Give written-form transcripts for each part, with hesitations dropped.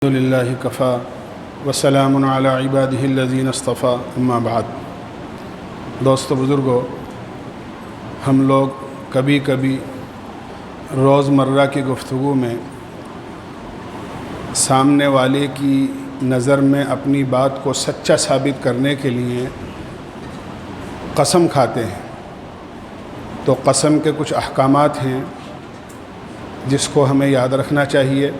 الحمد للہ کفا وسلام علی عبادہ الذین اصطفیٰ اما بعد۔ دوستو بزرگو، ہم لوگ کبھی کبھی روزمرہ کی گفتگو میں سامنے والے کی نظر میں اپنی بات کو سچا ثابت کرنے کے لیے قسم کھاتے ہیں۔ تو قسم کے کچھ احکامات ہیں جس کو ہمیں یاد رکھنا چاہیے۔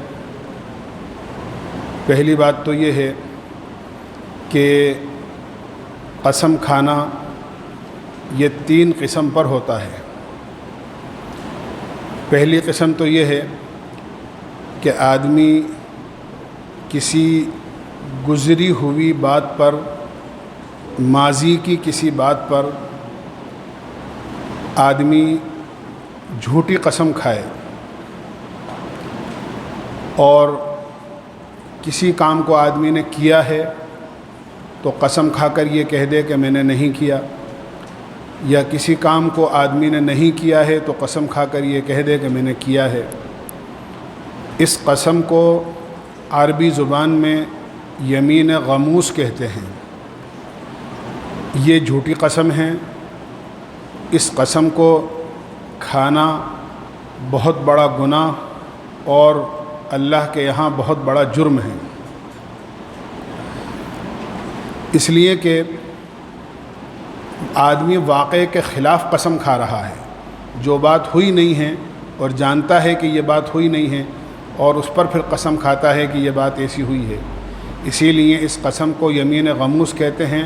پہلی بات تو یہ ہے کہ قسم کھانا یہ 3 قسم پر ہوتا ہے۔ پہلی قسم تو یہ ہے کہ آدمی کسی گزری ہوئی بات پر، ماضی کی کسی بات پر آدمی جھوٹی قسم کھائے اور کسی کام کو آدمی نے کیا ہے تو قسم کھا کر یہ کہہ دے کہ میں نے نہیں کیا، یا کسی کام کو آدمی نے نہیں کیا ہے تو قسم کھا کر یہ کہہ دے کہ میں نے کیا ہے۔ اس قسم کو عربی زبان میں یمین غموس کہتے ہیں۔ یہ جھوٹی قسم ہے۔ اس قسم کو کھانا بہت بڑا گناہ اور اللہ کے یہاں بہت بڑا جرم ہے، اس لیے کہ آدمی واقعے کے خلاف قسم کھا رہا ہے۔ جو بات ہوئی نہیں ہے اور جانتا ہے کہ یہ بات ہوئی نہیں ہے اور اس پر پھر قسم کھاتا ہے کہ یہ بات ایسی ہوئی ہے۔ اسی لیے اس قسم کو یمین غموس کہتے ہیں۔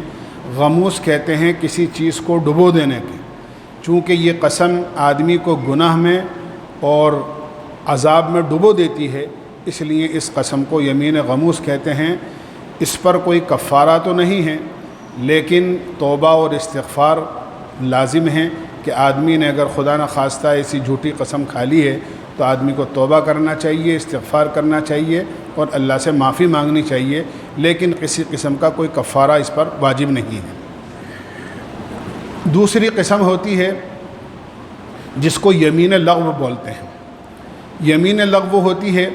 غموس کہتے ہیں کسی چیز کو ڈبو دینے کے۔ چونکہ یہ قسم آدمی کو گناہ میں اور عذاب میں ڈبو دیتی ہے، اس لیے اس قسم کو یمین غموس کہتے ہیں۔ اس پر کوئی کفارہ تو نہیں ہے، لیکن توبہ اور استغفار لازم ہے کہ آدمی نے اگر خدا نخواستہ ایسی جھوٹی قسم کھا لی ہے تو آدمی کو توبہ کرنا چاہیے، استغفار کرنا چاہیے اور اللہ سے معافی مانگنی چاہیے، لیکن کسی قسم کا کوئی کفارہ اس پر واجب نہیں ہے۔ دوسری قسم ہوتی ہے جس کو یمین لغو بولتے ہیں۔ یمین لغو ہوتی ہے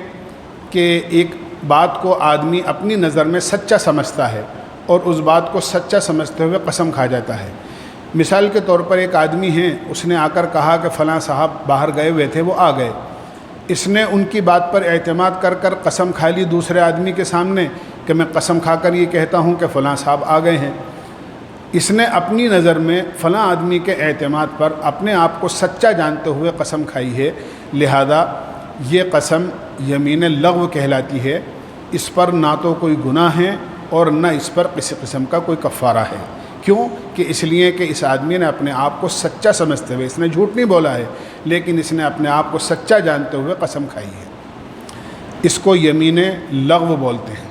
کہ ایک بات کو آدمی اپنی نظر میں سچا سمجھتا ہے اور اس بات کو سچا سمجھتے ہوئے قسم کھا جاتا ہے۔ مثال کے طور پر ایک آدمی ہے، اس نے آ کر کہا کہ فلاں صاحب باہر گئے ہوئے تھے، وہ آ گئے۔ اس نے ان کی بات پر اعتماد کر کر قسم کھا لی دوسرے آدمی کے سامنے کہ میں قسم کھا کر یہ کہتا ہوں کہ فلاں صاحب آ گئے ہیں۔ اس نے اپنی نظر میں فلاں آدمی کے اعتماد پر اپنے آپ کو سچا جانتے ہوئے قسم کھائی ہے، لہذا یہ قسم یمین لغو کہلاتی ہے۔ اس پر نہ تو کوئی گناہ ہے اور نہ اس پر کسی قسم کا کوئی کفارہ ہے۔ کیوں؟ کہ اس لیے کہ اس آدمی نے اپنے آپ کو سچا سمجھتے ہوئے، اس نے جھوٹ نہیں بولا ہے، لیکن اس نے اپنے آپ کو سچا جانتے ہوئے قسم کھائی ہے۔ اس کو یمین لغو بولتے ہیں۔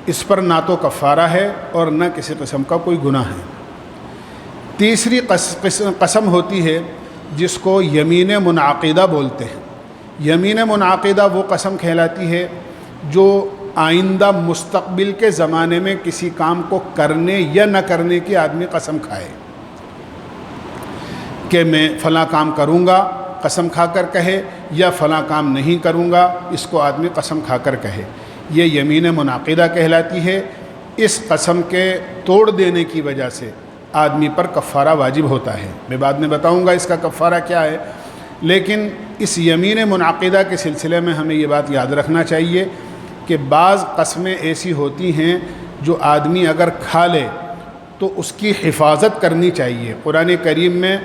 اس پر نہ تو کفارہ ہے اور نہ کسی قسم کا کوئی گناہ ہے۔ تیسری قسم ہوتی ہے جس کو یمین منعقدہ بولتے ہیں۔ یمین منعقدہ وہ قسم کہلاتی ہے جو آئندہ مستقبل کے زمانے میں کسی کام کو کرنے یا نہ کرنے کی آدمی قسم کھائے کہ میں فلاں کام کروں گا قسم کھا کر کہے، یا فلاں کام نہیں کروں گا، اس کو آدمی قسم کھا کر کہے۔ یہ یمین منعقدہ کہلاتی ہے۔ اس قسم کے توڑ دینے کی وجہ سے آدمی پر کفارہ واجب ہوتا ہے۔ میں بعد میں بتاؤں گا اس کا کفارہ کیا ہے، لیکن اس یمین منعقدہ کے سلسلے میں ہمیں یہ بات یاد رکھنا چاہیے کہ بعض قسمیں ایسی ہوتی ہیں جو آدمی اگر کھا لے تو اس کی حفاظت کرنی چاہیے۔ قرآن کریم میں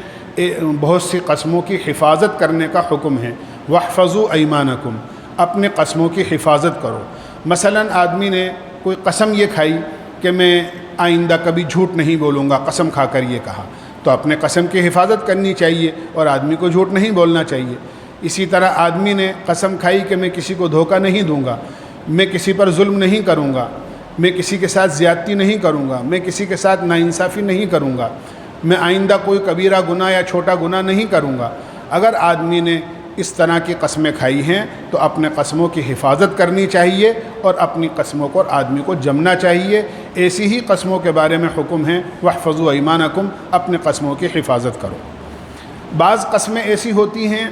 بہت سی قسموں کی حفاظت کرنے کا حکم ہے۔ وَاحْفَظُوا أَيْمَانَكُمْ، اپنے قسموں کی حفاظت کرو۔ مثلا آدمی نے کوئی قسم یہ کھائی کہ میں آئندہ کبھی جھوٹ نہیں بولوں گا، قسم کھا کر یہ کہا، تو اپنے قسم کی حفاظت کرنی چاہیے اور آدمی کو جھوٹ نہیں بولنا چاہیے۔ اسی طرح آدمی نے قسم کھائی کہ میں کسی کو دھوکہ نہیں دوں گا، میں کسی پر ظلم نہیں کروں گا، میں کسی کے ساتھ زیادتی نہیں کروں گا، میں کسی کے ساتھ ناانصافی نہیں کروں گا، میں آئندہ کوئی کبیرہ گناہ یا چھوٹا گناہ نہیں کروں گا۔ اگر آدمی نے اس طرح کی قسمیں کھائی ہیں تو اپنے قسموں کی حفاظت کرنی چاہیے اور اپنی قسموں کو آدمی کو جمنا چاہیے۔ ایسی ہی قسموں کے بارے میں حکم ہے واحفظوا ایمانکم، اپنے قسموں کی حفاظت کرو۔ بعض قسمیں ایسی ہوتی ہیں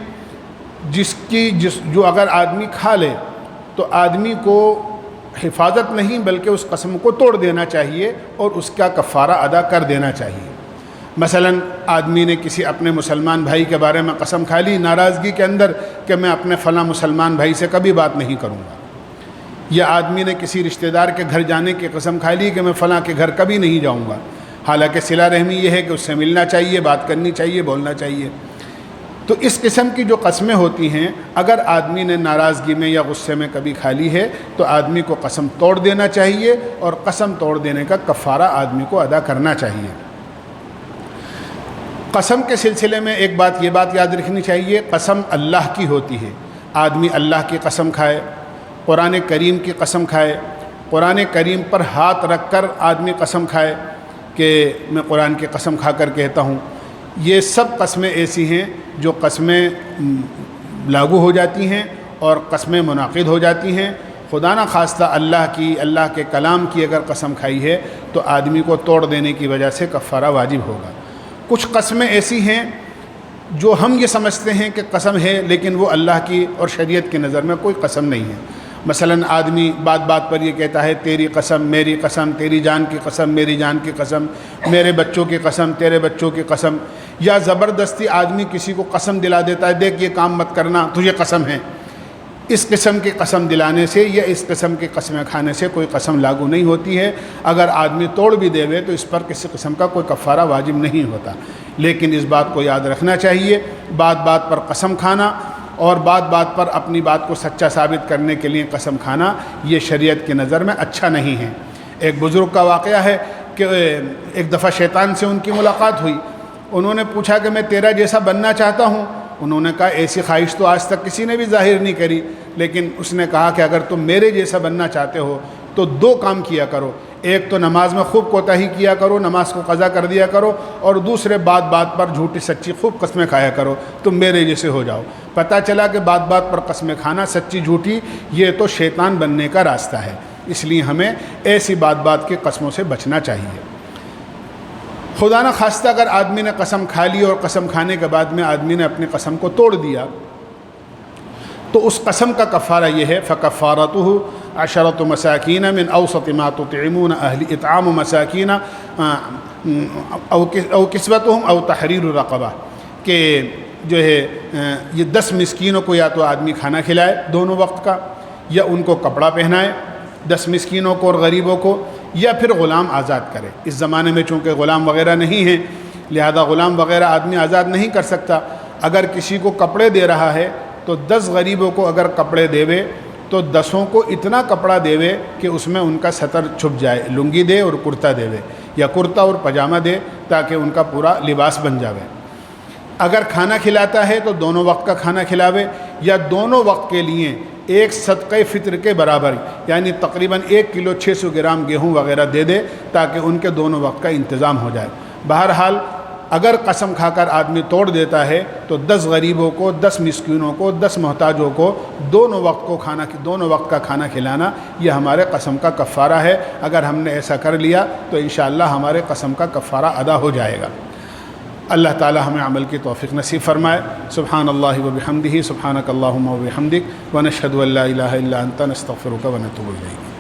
جو اگر آدمی کھا لے تو آدمی کو حفاظت نہیں بلکہ اس قسم کو توڑ دینا چاہیے اور اس کا کفارہ ادا کر دینا چاہیے۔ مثلا آدمی نے کسی اپنے مسلمان بھائی کے بارے میں قسم کھا لی ناراضگی کے اندر کہ میں اپنے فلاں مسلمان بھائی سے کبھی بات نہیں کروں گا، یا آدمی نے کسی رشتہ دار کے گھر جانے کی قسم کھا لی کہ میں فلاں کے گھر کبھی نہیں جاؤں گا، حالانکہ صلہ رحمی یہ ہے کہ اس سے ملنا چاہیے، بات کرنی چاہیے، بولنا چاہیے۔ تو اس قسم کی جو قسمیں ہوتی ہیں اگر آدمی نے ناراضگی میں یا غصے میں کبھی کھا لی ہے تو آدمی کو قسم توڑ دینا چاہیے اور قسم توڑ دینے کا کفارہ آدمی کو ادا کرنا چاہیے۔ قسم کے سلسلے میں ایک بات یہ بات یاد رکھنی چاہیے، قسم اللہ کی ہوتی ہے۔ آدمی اللہ کی قسم کھائے، قرآن کریم کی قسم کھائے، قرآن کریم پر ہاتھ رکھ کر آدمی قسم کھائے کہ میں قرآن کی قسم کھا کر کہتا ہوں، یہ سب قسمیں ایسی ہیں جو قسمیں لاگو ہو جاتی ہیں اور قسمیں منعقد ہو جاتی ہیں۔ خدا نہ خواستہ اللہ کی، اللہ کے کلام کی اگر قسم کھائی ہے تو آدمی کو توڑ دینے کی وجہ سے کفارہ واجب ہوگا۔ کچھ قسمیں ایسی ہیں جو ہم یہ سمجھتے ہیں کہ قسم ہے لیکن وہ اللہ کی اور شریعت کی نظر میں کوئی قسم نہیں ہے۔ مثلا آدمی بات بات پر یہ کہتا ہے تیری قسم، میری قسم، تیری جان کی قسم، میری جان کی قسم، میرے بچوں کی قسم، تیرے بچوں کی قسم، یا زبردستی آدمی کسی کو قسم دلا دیتا ہے دیکھ یہ کام مت کرنا تجھے قسم ہے۔ اس قسم کی قسم دلانے سے یا اس قسم کی قسمیں کھانے سے کوئی قسم لاگو نہیں ہوتی ہے۔ اگر آدمی توڑ بھی دے تو اس پر کسی قسم کا کوئی کفارہ واجب نہیں ہوتا۔ لیکن اس بات کو یاد رکھنا چاہیے، بات بات پر قسم کھانا اور بات بات پر اپنی بات کو سچا ثابت کرنے کے لیے قسم کھانا یہ شریعت کی نظر میں اچھا نہیں ہے۔ ایک بزرگ کا واقعہ ہے کہ ایک دفعہ شیطان سے ان کی ملاقات ہوئی، انہوں نے پوچھا کہ میں تیرا جیسا بننا چاہتا ہوں۔ انہوں نے کہا ایسی خواہش تو آج تک کسی نے بھی ظاہر نہیں کری، لیکن اس نے کہا کہ اگر تم میرے جیسا بننا چاہتے ہو تو دو کام کیا کرو، ایک تو نماز میں خوب کوتاہی کیا کرو، نماز کو قضا کر دیا کرو، اور دوسرے بات بات پر جھوٹی سچی خوب قسمیں کھایا کرو، تم میرے جیسے ہو جاؤ۔ پتہ چلا کہ بات بات پر قسمیں کھانا سچی جھوٹی یہ تو شیطان بننے کا راستہ ہے، اس لیے ہمیں ایسی بات بات کی قسموں سے بچنا چاہیے۔ خدا نہ خواستہ اگر آدمی نے قسم کھا لی اور قسم کھانے کے بعد میں آدمی نے اپنی قسم کو توڑ دیا تو اس قسم کا کفارہ یہ ہے فَكَفَّارَتُهُ 10 مساکین من اوسط ما تطعمون اطعام مساکین او کسوتهم او تحریر رقبہ، کہ جو ہے یہ 10 مسکینوں کو یا تو آدمی کھانا کھلائے دونوں وقت کا، یا ان کو کپڑا پہنائے 10 مسکینوں کو اور غریبوں کو، یا پھر غلام آزاد کرے۔ اس زمانے میں چونکہ غلام وغیرہ نہیں ہیں لہذا غلام وغیرہ آدمی آزاد نہیں کر سکتا۔ اگر کسی کو کپڑے دے رہا ہے تو 10 غریبوں کو اگر کپڑے دیوے تو 10 کو اتنا کپڑا دیوے کہ اس میں ان کا سطر چھپ جائے، لنگی دے اور کرتا دیوے، یا کرتا اور پاجامہ دے تاکہ ان کا پورا لباس بن جاوے۔ اگر کھانا کھلاتا ہے تو دونوں وقت کا کھانا کھلاوے، یا دونوں وقت کے لیے ایک صدقہ فطر کے برابر یعنی تقریباً 1 کلو 600 گرام گیہوں وغیرہ دے دے تاکہ ان کے دونوں وقت کا انتظام ہو جائے۔ بہرحال اگر قسم کھا کر آدمی توڑ دیتا ہے تو 10 غریبوں کو، 10 مسکینوں کو، 10 محتاجوں کو دونوں وقت کا کھانا کھلانا یہ ہمارے قسم کا کفارہ ہے۔ اگر ہم نے ایسا کر لیا تو انشاءاللہ ہمارے قسم کا کفارہ ادا ہو جائے گا۔ اللہ تعالی ہمیں عمل کی توفیق نصیب فرمائے۔ سبحان اللہ و بحمدہ، سبحانک اللہم و بحمدک، ونشہد ان لا الہ الا انت، نستغفرک و نتوب الیک۔